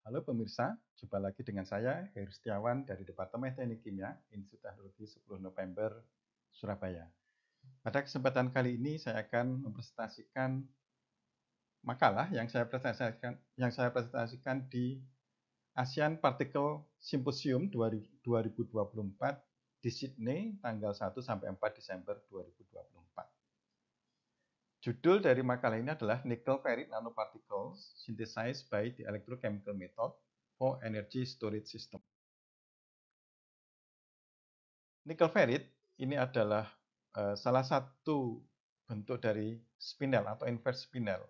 Halo pemirsa, jumpa lagi dengan saya, Heru Setiawan dari Departemen Teknik Kimia, Institut Teknologi 10 November, Surabaya. Pada kesempatan kali ini saya akan mempresentasikan makalah yang saya presentasikan di ASEAN Particle Symposium 2024 di Sydney tanggal 1 sampai 4 Desember 2024. Judul dari makalah ini adalah Nickel Ferrite Nanoparticles Synthesized by the Electrochemical Method for Energy Storage System. Nickel ferrite ini adalah salah satu bentuk dari spinel atau inverse spinel.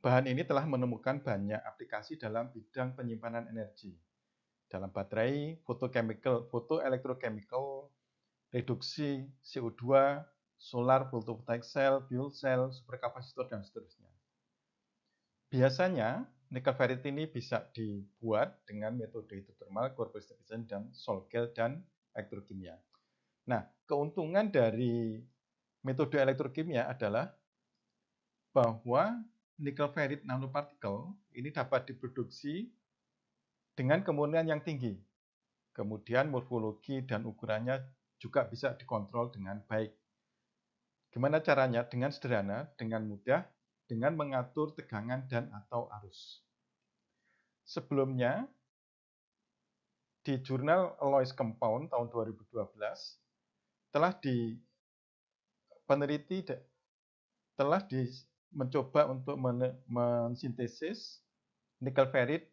Bahan ini telah menemukan banyak aplikasi dalam bidang penyimpanan energi, dalam baterai, photoelectrochemical, reduksi CO2, solar photovoltaic cell, fuel cell, superkapasitor, dan seterusnya. Biasanya, nickel ferrite ini bisa dibuat dengan metode hidrothermal, core precipitation, dan Sol-Gel dan elektrokimia. Nah, keuntungan dari metode elektrokimia adalah bahwa nickel ferrite nanoparticle ini dapat diproduksi dengan kemurnian yang tinggi. Kemudian morfologi dan ukurannya juga bisa dikontrol dengan baik. Gimana caranya? Dengan sederhana, dengan mudah, dengan mengatur tegangan dan atau arus. Sebelumnya, di jurnal Alloys Compound tahun 2012, peneliti telah mencoba untuk mensintesis nickel ferrite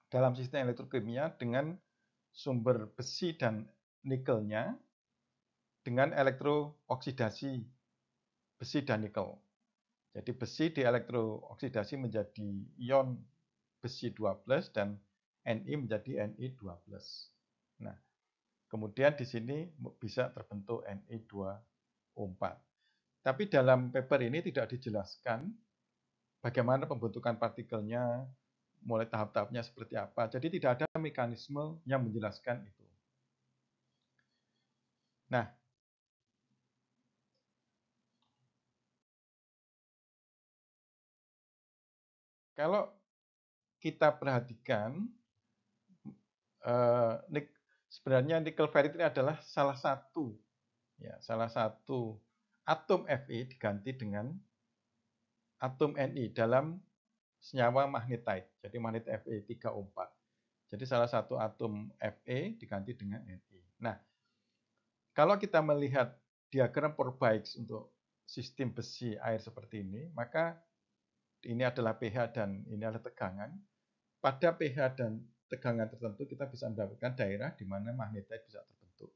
dalam sistem elektrokimia dengan sumber besi dan nikelnya dengan elektrooksidasi besi dan nikel. Jadi besi dielektrooksidasi menjadi ion besi 2+ dan Ni menjadi Ni2+. Nah, kemudian di sini bisa terbentuk Ni2O4. Tapi dalam paper ini tidak dijelaskan bagaimana pembentukan partikelnya, mulai tahap-tahapnya seperti apa. Jadi tidak ada mekanisme yang menjelaskan itu. Nah, kalau kita perhatikan, sebenarnya nickel ferrite ini adalah salah satu atom Fe diganti dengan atom Ni dalam senyawa magnetite. Jadi magnet Fe3O4. Jadi salah satu atom Fe diganti dengan Ni. Nah, kalau kita melihat diagram Purbaiks untuk sistem besi air seperti ini, maka ini adalah pH dan ini adalah tegangan. Pada pH dan tegangan tertentu kita bisa mendapatkan daerah di mana magnetite bisa terbentuk.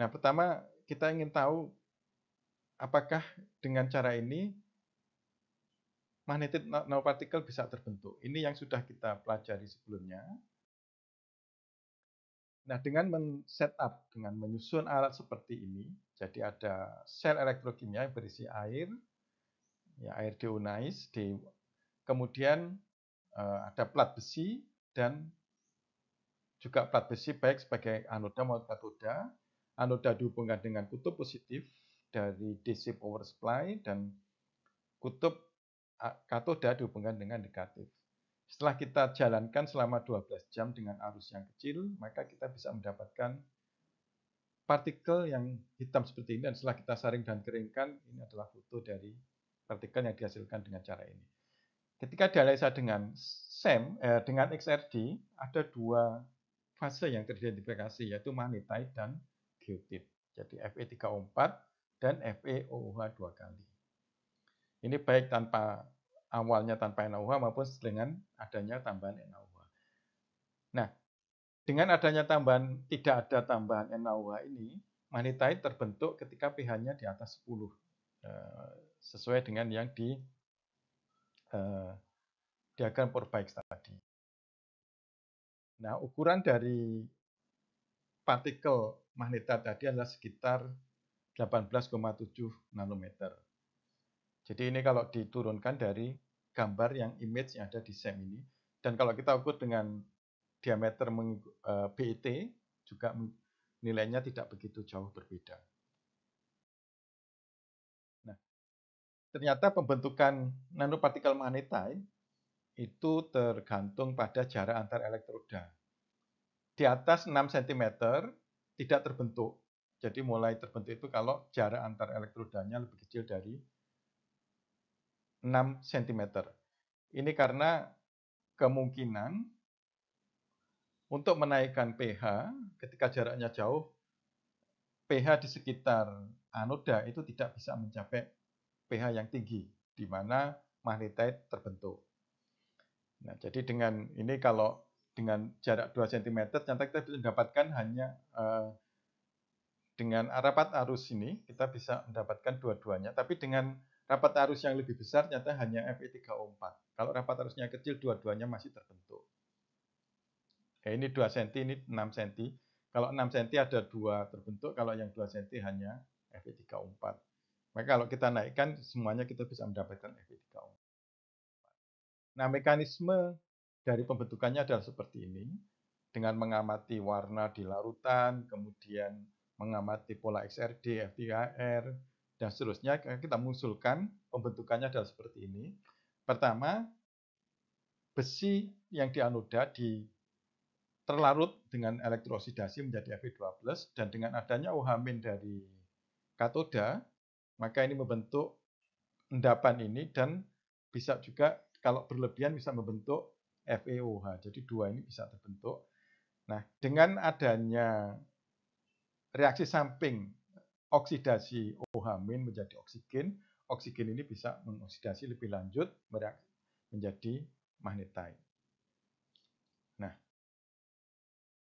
Nah, pertama kita ingin tahu apakah dengan cara ini magnetic nanoparticle bisa terbentuk. Ini yang sudah kita pelajari sebelumnya. Nah, dengan men-setup, dengan menyusun alat seperti ini, jadi ada sel elektrokimia yang berisi air, ya air deionized, kemudian ada plat besi dan juga plat besi baik sebagai anoda maupun katoda. Anoda dihubungkan dengan kutub positif dari DC power supply dan kutub katoda dihubungkan dengan negatif. Setelah kita jalankan selama 12 jam dengan arus yang kecil, maka kita bisa mendapatkan partikel yang hitam seperti ini. Dan setelah kita saring dan keringkan, ini adalah foto dari partikel yang dihasilkan dengan cara ini. Ketika dianalisa dengan dengan XRD, ada dua fase yang teridentifikasi, yaitu magnetite dan goethite. Jadi Fe3O4 dan FeOOH 2 kali. Ini baik awalnya tanpa NaOH maupun dengan adanya tambahan NaOH. Nah, dengan adanya tidak ada tambahan NaOH ini, magnetite terbentuk ketika pH-nya di atas 10, sesuai dengan yang di diagram Purbaiks tadi. Nah, ukuran dari partikel magnetite tadi adalah sekitar 18,7 nanometer. Jadi ini kalau diturunkan dari gambar yang image yang ada di SEM ini. Dan kalau kita ukur dengan diameter BET, juga nilainya tidak begitu jauh berbeda. Nah, ternyata pembentukan nanopartikel magnetite itu tergantung pada jarak antar elektroda. Di atas 6 cm tidak terbentuk. Jadi mulai terbentuk itu kalau jarak antar elektrodanya lebih kecil dari 6 cm. Ini karena kemungkinan untuk menaikkan pH ketika jaraknya jauh, pH di sekitar anoda itu tidak bisa mencapai pH yang tinggi, di mana magnetite terbentuk. Nah, jadi dengan ini kalau dengan jarak 2 cm, ternyata kita bisa mendapatkan hanya dengan rapat arus ini, kita bisa mendapatkan dua-duanya. Tapi dengan rapat arus yang lebih besar, ternyata hanya Fe3O4. Kalau rapat arusnya kecil, dua-duanya masih terbentuk. Ya, ini 2 cm, ini 6 cm. Kalau 6 cm ada dua terbentuk, kalau yang 2 cm hanya Fe3O4. Maka kalau kita naikkan, semuanya kita bisa mendapatkan Fe3O4. Nah, mekanisme dari pembentukannya adalah seperti ini. Dengan mengamati warna di larutan, kemudian mengamati pola XRD, FTIR, dan seterusnya, kita mengusulkan pembentukannya adalah seperti ini. Pertama, besi yang di anoda terlarut dengan elektrooksidasi menjadi Fe2+, dan dengan adanya OH- dari katoda, maka ini membentuk endapan ini, dan bisa juga kalau berlebihan bisa membentuk FeOH. Jadi dua ini bisa terbentuk. Nah, dengan adanya reaksi samping oksidasi OH- menjadi oksigen, oksigen ini bisa mengoksidasi lebih lanjut menjadi magnetite. Nah,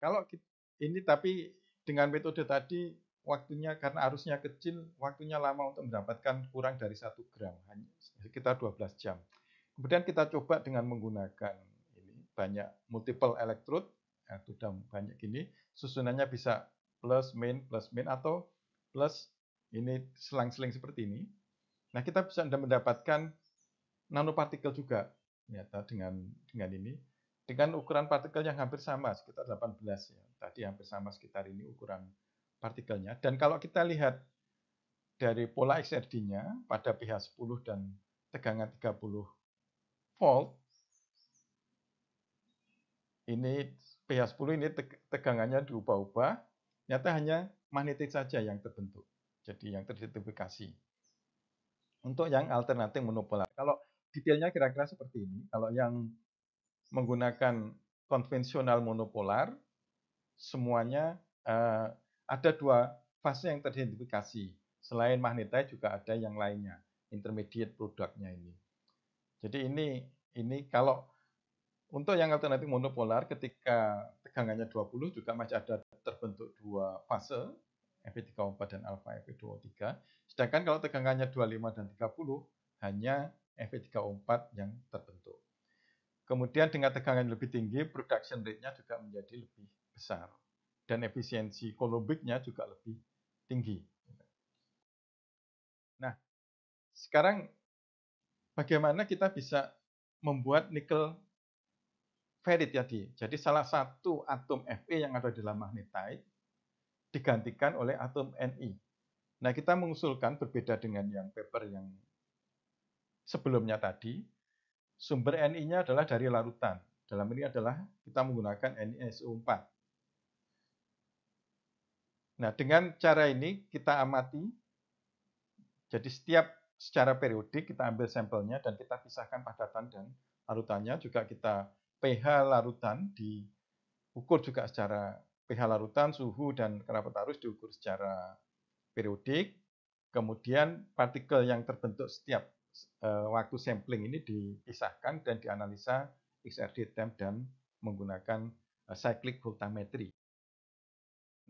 kalau ini tapi dengan metode tadi waktunya karena arusnya kecil, waktunya lama untuk mendapatkan kurang dari 1 gram, hanya sekitar 12 jam. Kemudian kita coba dengan menggunakan ini banyak multiple electrode, sudah banyak gini, susunannya bisa plus min atau plus ini selang-seling seperti ini. Nah, kita bisa mendapatkan nanopartikel juga ternyata dengan ini, dengan ukuran partikel yang hampir sama sekitar 18 ya. Tadi hampir sama sekitar ini ukuran partikelnya. Dan kalau kita lihat dari pola XRD-nya pada pH 10 dan tegangan 30 volt, ini pH 10 ini tegangannya diubah-ubah, ternyata hanya magnetit saja yang terbentuk. Jadi yang teridentifikasi. Untuk yang alternatif monopolar. Kalau detailnya kira-kira seperti ini. Kalau yang menggunakan konvensional monopolar, semuanya ada dua fase yang teridentifikasi. Selain magnetite juga ada yang lainnya, intermediate produknya ini. Jadi ini kalau untuk yang alternatif monopolar ketika tegangannya 20 juga masih ada terbentuk dua fase, Fe3O4 dan alfa Fe2O3. Sedangkan kalau tegangannya 25 dan 30 hanya Fe3O4 yang terbentuk. Kemudian dengan tegangan lebih tinggi, production rate-nya juga menjadi lebih besar. Dan efisiensi Coulombic-nya juga lebih tinggi. Nah, sekarang bagaimana kita bisa membuat nikel ferrit tadi. Jadi salah satu atom Fe yang ada di dalam magnetite digantikan oleh atom Ni. Nah, kita mengusulkan berbeda dengan yang paper yang sebelumnya tadi, sumber Ni-nya adalah dari larutan. Dalam ini adalah kita menggunakan NiSO4. Nah, dengan cara ini kita amati, jadi setiap secara periodik kita ambil sampelnya dan kita pisahkan padatan dan larutannya, juga kita pH larutan diukur juga secara pH larutan, suhu, dan kerapat arus diukur secara periodik. Kemudian partikel yang terbentuk setiap waktu sampling ini dipisahkan dan dianalisa XRD temp dan menggunakan cyclic voltammetry.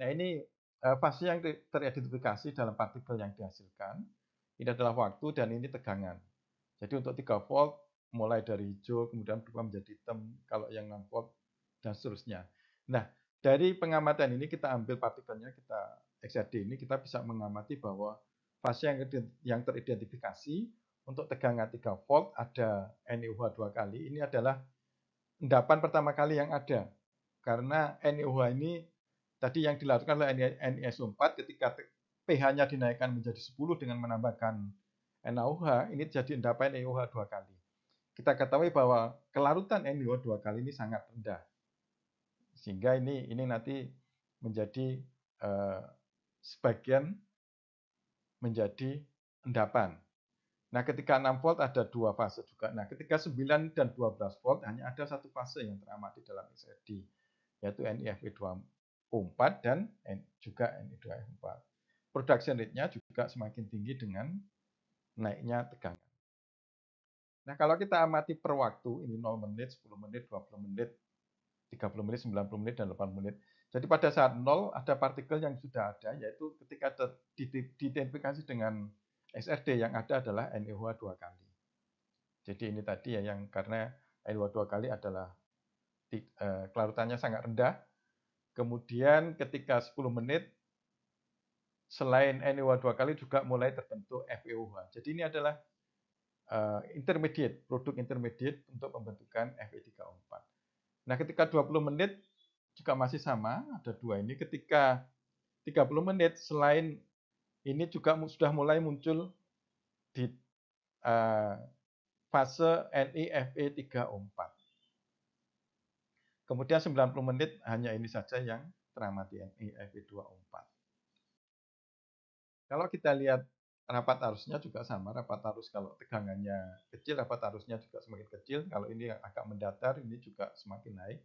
Nah, ini fase yang teridentifikasi dalam partikel yang dihasilkan. Ini adalah waktu dan ini tegangan. Jadi untuk 3 volt mulai dari hijau kemudian berubah menjadi hitam kalau yang 6 volt dan seterusnya. Nah, dari pengamatan ini kita ambil partikelnya, kita XRD ini kita bisa mengamati bahwa fase yang teridentifikasi untuk tegangan 3 volt ada NiOH 2 kali. Ini adalah endapan pertama kali yang ada. Karena NiOH ini tadi yang dilakukan oleh NiSO4 ketika pH-nya dinaikkan menjadi 10 dengan menambahkan NaOH, ini jadi endapan NiOH 2 kali. kita ketahui bahwa kelarutan NiO2 kali ini sangat rendah. Sehingga ini nanti menjadi sebagian menjadi endapan. Nah, ketika 6 volt ada 2 fase juga. Nah, ketika 9 dan 12 volt hanya ada satu fase yang teramati dalam XRD, yaitu NiFe2O4 dan juga Ni2F4. Production rate-nya juga semakin tinggi dengan naiknya tegangan. Nah, kalau kita amati per waktu, ini 0 menit, 10 menit, 20 menit, 30 menit, 90 menit, dan 80 menit. Jadi pada saat 0 ada partikel yang sudah ada, yaitu ketika diidentifikasi dengan XRD yang ada adalah NiOH 2 kali. Jadi ini tadi ya yang karena NiOH 2 kali adalah kelarutannya sangat rendah. Kemudian ketika 10 menit selain NiOH 2 kali juga mulai terbentuk FeOH. Jadi ini adalah produk intermediate untuk pembentukan Fe3O4. Nah, ketika 20 menit juga masih sama, ada dua ini. Ketika 30 menit selain ini juga sudah mulai muncul di fase NiFe3O4. Kemudian 90 menit hanya ini saja yang teramati NiFe2O4. Kalau kita lihat rapat arusnya juga sama, rapat arus kalau tegangannya kecil, rapat arusnya juga semakin kecil. Kalau ini agak mendatar, ini juga semakin naik.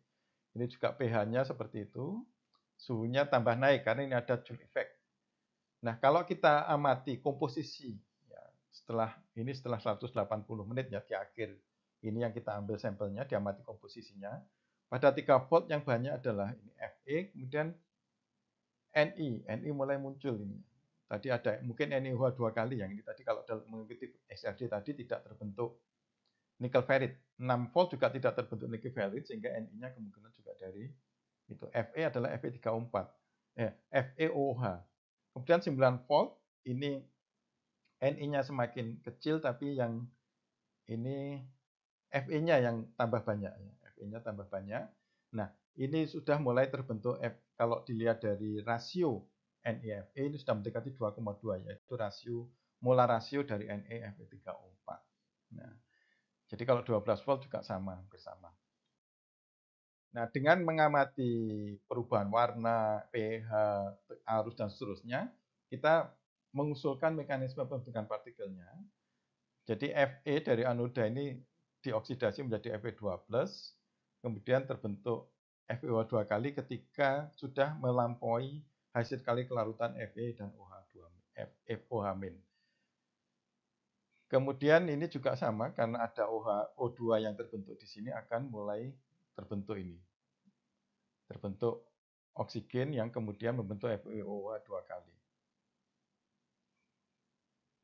Ini juga pH-nya seperti itu. Suhunya tambah naik karena ini ada Joule effect. Nah, kalau kita amati komposisi ya, setelah 180 menit ya di akhir. Ini yang kita ambil sampelnya, diamati komposisinya. Pada 3 volt yang banyak adalah ini Fe, kemudian Ni mulai muncul ini. Tadi ada mungkin NiOH 2 kali yang ini tadi kalau mengikuti XRD tadi tidak terbentuk nikel ferrit. 6 volt juga tidak terbentuk nikel ferrit sehingga Ni-nya kemungkinan juga dari itu. Fe adalah Fe3O4. FeOH. Kemudian 9 volt ini Ni-nya semakin kecil tapi yang ini Fe-nya yang tambah banyak ya. Fe-nya tambah banyak. Nah, ini sudah mulai terbentuk kalau dilihat dari rasio NiFe ini sudah mendekati 2,2 yaitu molar rasio dari NiFe3O4. Nah, jadi kalau 12 volt juga sama, hampir sama. Nah, dengan mengamati perubahan warna, pH, arus, dan seterusnya, kita mengusulkan mekanisme pembentukan partikelnya. Jadi Fe dari anoda ini dioksidasi menjadi Fe2+, kemudian terbentuk FeOH 2 kali ketika sudah melampaui hasil kali kelarutan Fe dan OH-. Kemudian ini juga sama, karena ada O2 yang terbentuk di sini akan mulai terbentuk ini. Terbentuk oksigen yang kemudian membentuk FeOH 2 kali.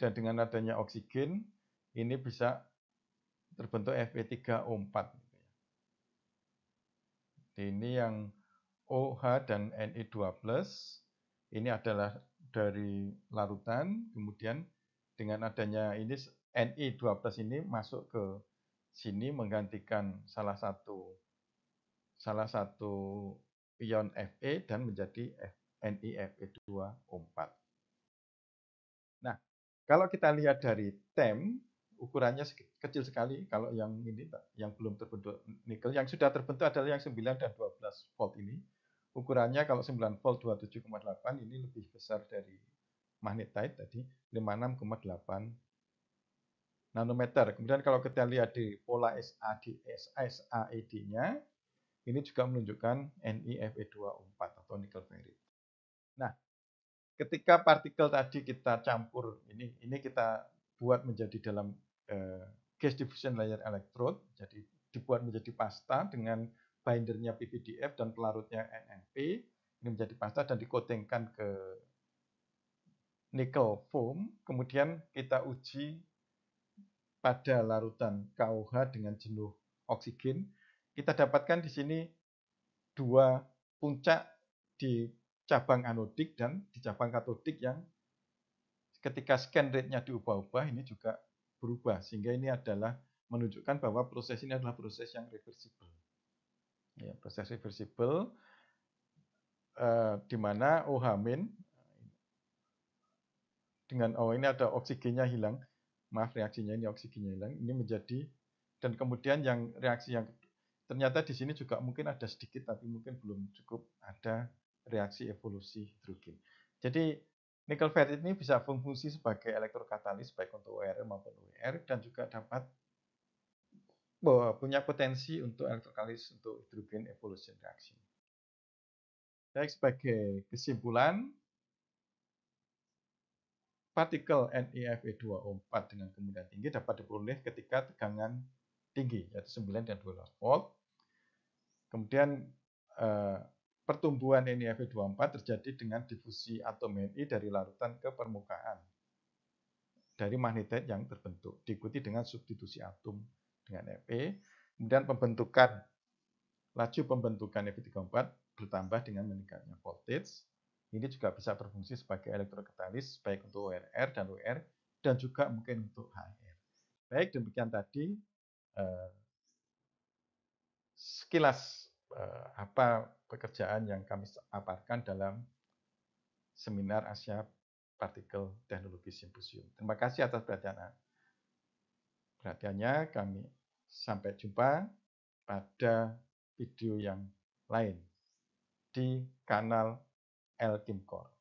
Dan dengan adanya oksigen, ini bisa terbentuk Fe3O4. Ini yang OH dan Ni2+, ini adalah dari larutan, kemudian dengan adanya ini Ni2+ ini masuk ke sini menggantikan salah satu ion Fe dan menjadi NiFe2O4. Nah, kalau kita lihat dari TEM, ukurannya kecil sekali. Kalau yang ini yang belum terbentuk nikel, yang sudah terbentuk adalah yang 9 dan 12 volt ini. Ukurannya kalau 9 volt 27,8 ini lebih besar dari magnetite tadi 56,8 nanometer. Kemudian kalau kita lihat di pola SAED-nya, ini juga menunjukkan NiFe2O4 atau nikel ferrit. Nah, ketika partikel tadi kita campur, ini kita buat menjadi dalam gas diffusion layer electrode, jadi dibuat menjadi pasta dengan bindernya PVDF dan pelarutnya NMP, ini menjadi pasta dan dikotingkan ke nickel foam, kemudian kita uji pada larutan KOH dengan jenuh oksigen, kita dapatkan di sini dua puncak di cabang anodik dan di cabang katodik yang ketika scan rate-nya diubah-ubah ini juga berubah, sehingga ini adalah menunjukkan bahwa proses ini adalah proses yang reversible. Ya, proses reversible di mana OH- dengan ini ada oksigennya hilang, maaf reaksinya ini oksigennya hilang, ini menjadi Dan kemudian yang reaksi yang ternyata di sini juga mungkin ada sedikit, tapi mungkin belum cukup ada reaksi evolusi hidrogen. Jadi nikel ferrit ini bisa berfungsi sebagai elektrokatalis baik untuk ORM maupun UR dan juga dapat punya potensi untuk elektrokatalis untuk hidrogen evolution reaction. Baik, sebagai kesimpulan, partikel NiFe2O4 dengan kemudahan tinggi dapat diperoleh ketika tegangan tinggi, yaitu 9 dan 12 volt. Kemudian pertumbuhan NiFe2O4 terjadi dengan difusi atom Ni dari larutan ke permukaan dari magnetit yang terbentuk, diikuti dengan substitusi atom dengan Fe. Kemudian laju pembentukan Fe3O4 bertambah dengan meningkatnya voltage. Ini juga bisa berfungsi sebagai elektrokatalis baik untuk ORR dan UR dan juga mungkin untuk HR. Baik, demikian tadi sekilas apa pekerjaan yang kami paparkan dalam seminar Asia Partikel Teknologi Simposium. Terima kasih atas perhatiannya. Kami sampai jumpa pada video yang lain di kanal Elkimcore.